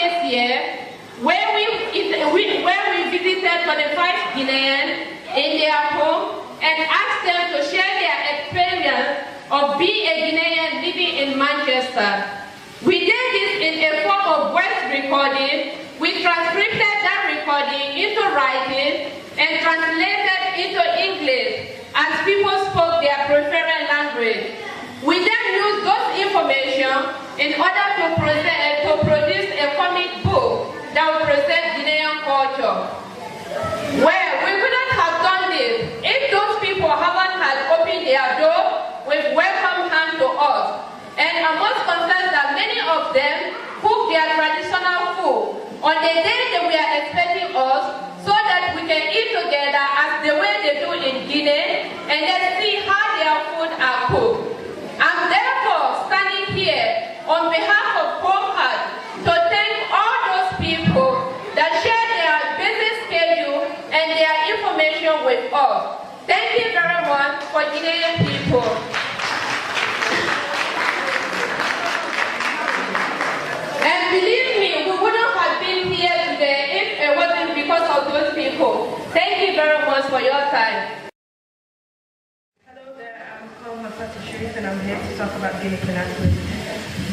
this year, where we visited 25 Guineans in their home and asked them to share their experience of being a Guinean living in Manchester. We did this in a form of voice recording. We transcribed that recording into writing and translated into English as people spoke their preferred language. We then used those information in order to produce a comic book that would present Guinean culture. Well, we couldn't have done this if those people haven't had opened their door with welcome hand to us. And I must confess that many of them cook their traditional food on the day that we are expecting us so that we can eat together as the way they do in Guinea and then see how their food are cooked. I'm therefore standing here on behalf of Comcast to thank all those people that share their busy schedule and their information with us. Thank you very much for Guinean people. And believe me, we wouldn't have been here today if it wasn't because of those people. Thank you very much for your time. Hello there, I'm called Mafata Sharif and I'm here to talk about Guinea Conakry.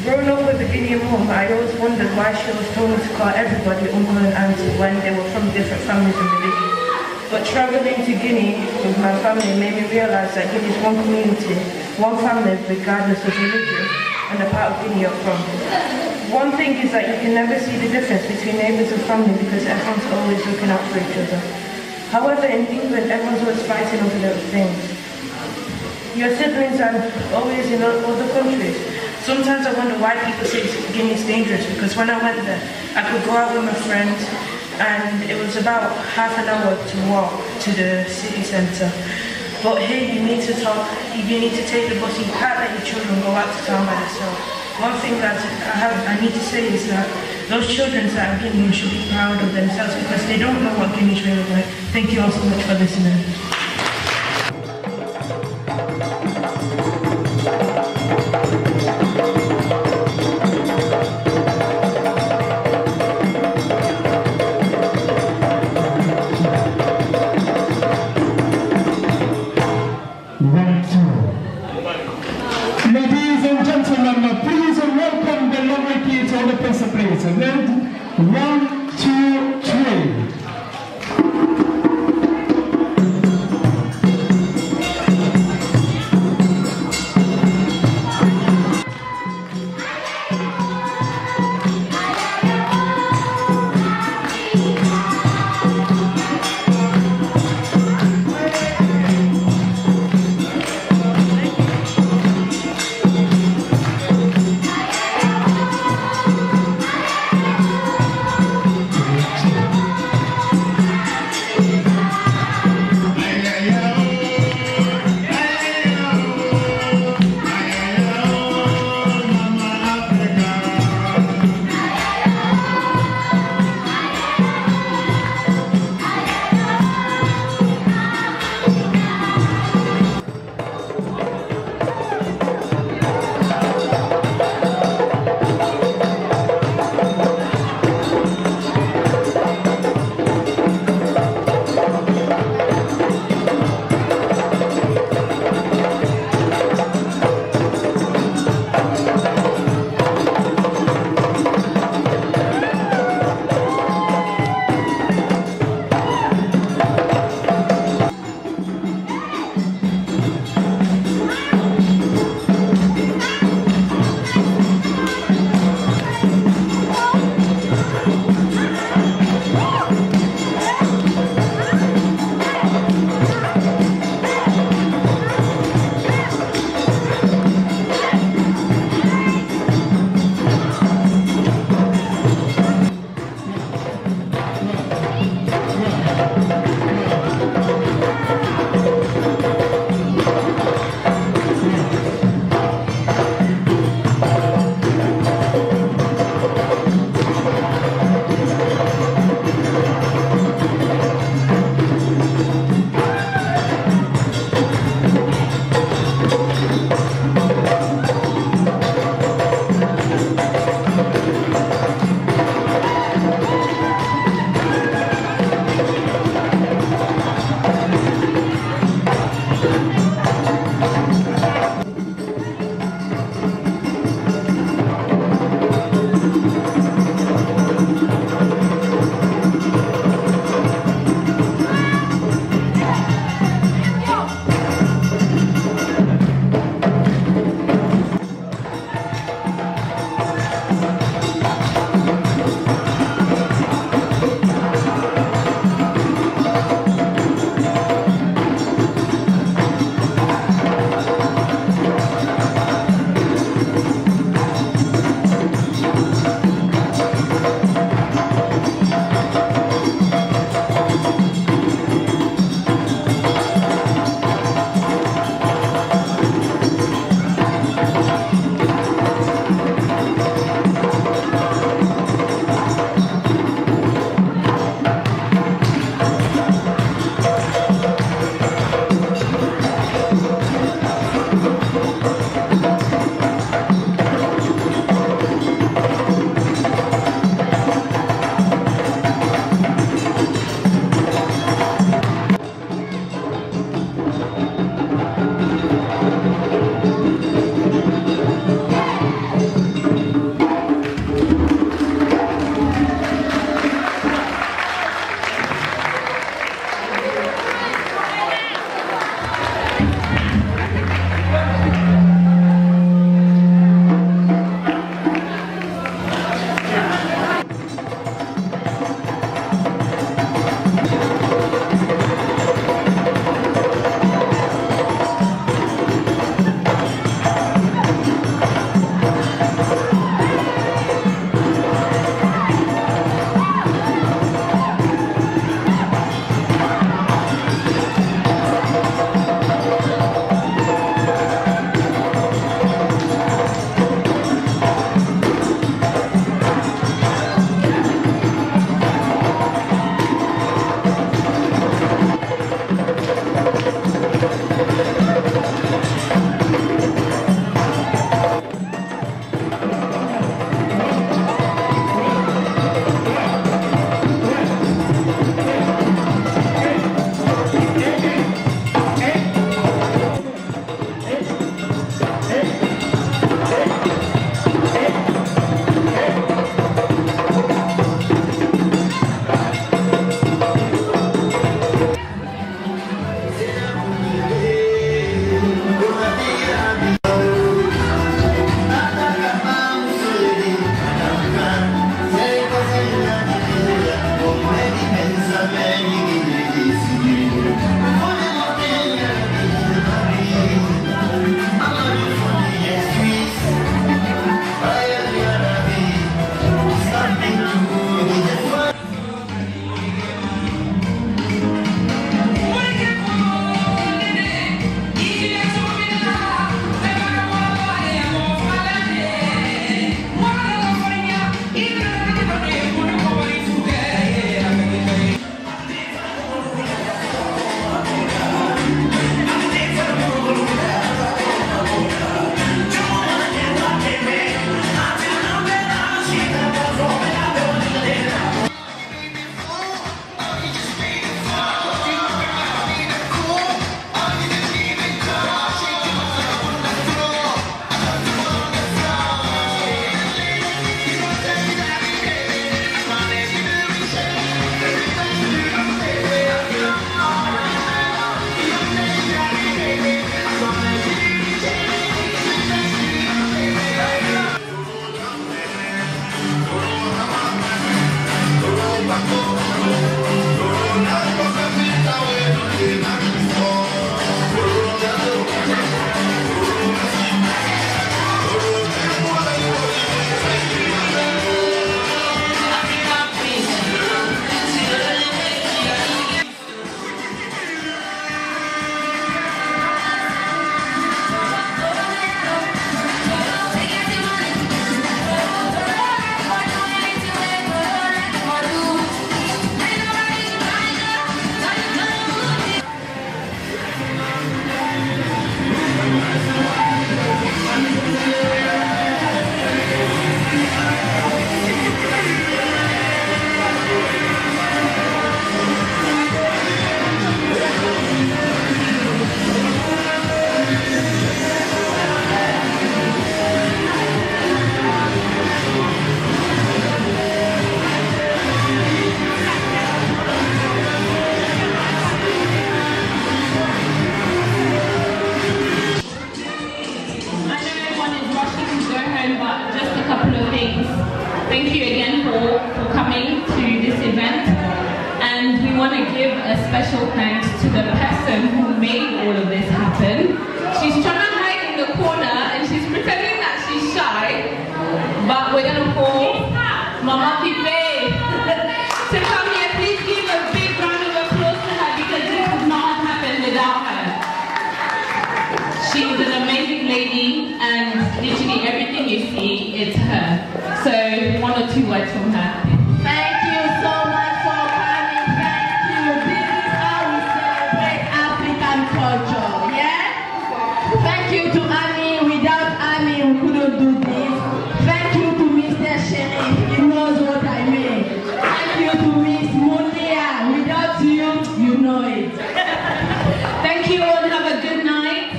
Growing up with a Guinean mom, I always wondered why she was told to call everybody uncle and auntie when they were from different families and religions. But traveling to Guinea with my family made me realize that Guinea is one community, one family regardless of religion and the part of Guinea you're from. One thing is that you can never see the difference between neighbours and family because everyone's always looking out for each other. However, in England, everyone's always fighting over little things. Your siblings are always in other countries. Sometimes I wonder why people say Guinea is dangerous, because when I went there, I could go out with my friends and it was about half an hour to walk to the city centre. But here you need to talk, you need to take the bus, you can't let your children go out to town by themselves. One thing that I need to say is that those children that are Guinean should be proud of themselves because they don't know what Guinea is really like. Thank you all so much for listening. Ladies and gentlemen, please welcome the lovely kids on the pencil plate. Ready? 1, 2, 3. Thank you again for coming to this event. And we want to give a special thanks to the person who made all of this happen. She's trying to hide in the corner and she's pretending that she's shy. But we're going to call Mama Pipe to come here. Please give a big round of applause to her because this would not have happened without her. She is an amazing lady and literally everything you see, it's her. So 1 or 2 words from her. Thank you so much for coming. Thank you. This is how we celebrate African culture. Yeah? Thank you to Ami. Without Ami, we couldn't do this. Thank you to Mr. Sheriff. He knows what I mean. Thank you to Miss Mundia. Without you, you know it. Thank you all. Have a good night.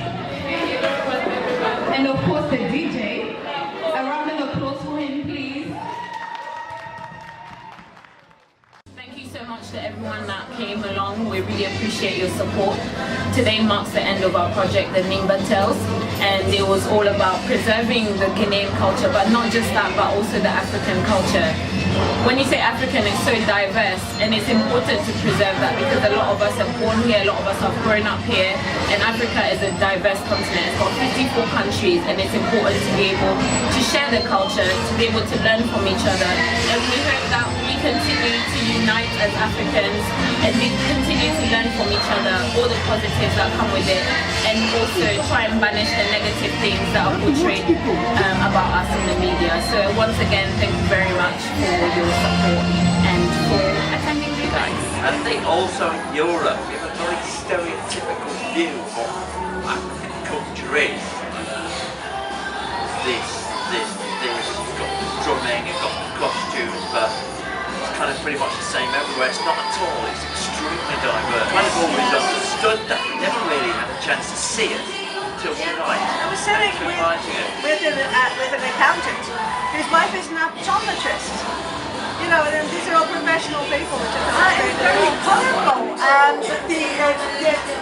And of course the DJ. A round of applause for him, please. Thank you so much to everyone that came along. We really appreciate your support. Today marks the end of our project, the Nimba Tales, and it was all about preserving the Ghanaian culture, but not just that, but also the African culture. When you say African, it's so diverse, and it's important to preserve that because a lot of us are born here, a lot of us have grown up here, and Africa is a diverse continent. It's got 54 countries, and it's important to be able to share the culture, to be able to learn from each other, and we hope that we continue to unite as Africans, and we continue to learn from each other, all the positives that come with it, and also try and banish the negative things that are portrayed about us in the media. So once again, thank you very much for your support and for attending the event. I think also in Europe, we have a very stereotypical view of what African culture is. You've got the drumming, you've got the costumes, but it's kind of pretty much the same everywhere. It's not at all, it's extremely diverse. I've always understood that, never really had a chance to see it until tonight. I was sitting with an accountant whose wife is an optometrist. You know, and these are all professional people, which is very colourful. And the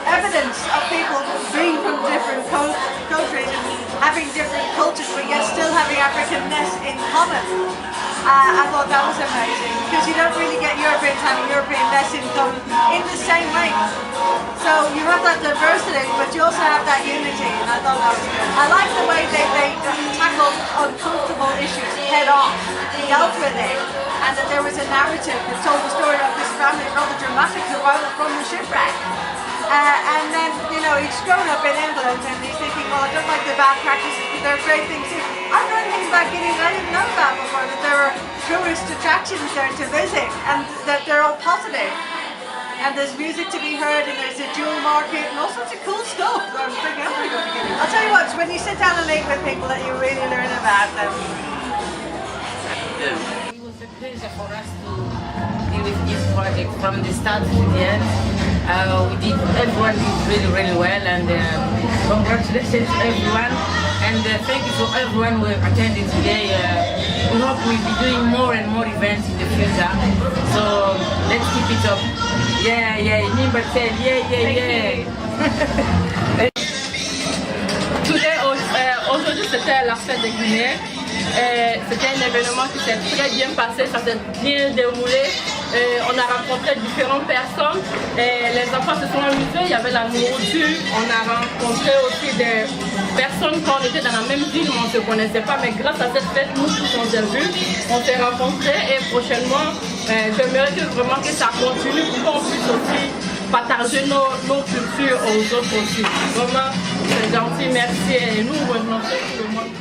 evidence of people being from different countries and having different cultures, but yet still having Africanness in common. I thought that was amazing because you don't really get Europeans having Europeanness in common in the same way. So you have that diversity, but you also have that unity, and I thought that was good. I like the way they tackled uncomfortable issues head on, dealt with it, and that there was a narrative that told the story of this family, rather dramatic survival from the shipwreck. And then, you know, he's grown up in England and he's thinking, well, I don't like the bad practices, but there are great things here. I've learned things about Guinea that I didn't know about before, that there are tourist attractions there to visit and that they're all positive. And there's music to be heard and there's a jewel market and all sorts of cool stuff. I'm thinking, I'm going to go to Guinea. I'll tell you what, when you sit down and eat with people that you really learn about them. It was a pleasure for us to be with this project from the start to the end. Everyone did really well, and congratulations to everyone, and thank you for everyone who attended today. We hope we'll be doing more and more events in the future, so let's keep it up. Yeah, Nimba Tales, yeah. Today, aujourd'hui c'était la fête des Guinéens. C'était un événement qui s'est très bien passé, ça s'est bien déroulé. On a rencontré différentes personnes. Les enfants se sont amusés, il y avait la nourriture. On a rencontré aussi des personnes quand on était dans la même ville, mais on ne se connaissait pas. Mais grâce à cette fête, nous tous on s'est vus, on s'est rencontrés et prochainement, j'aimerais vraiment que ça continue pour qu'on puisse aussi partager nos cultures aux autres aussi. Vraiment, c'est gentil, merci et nous remercions tout le monde.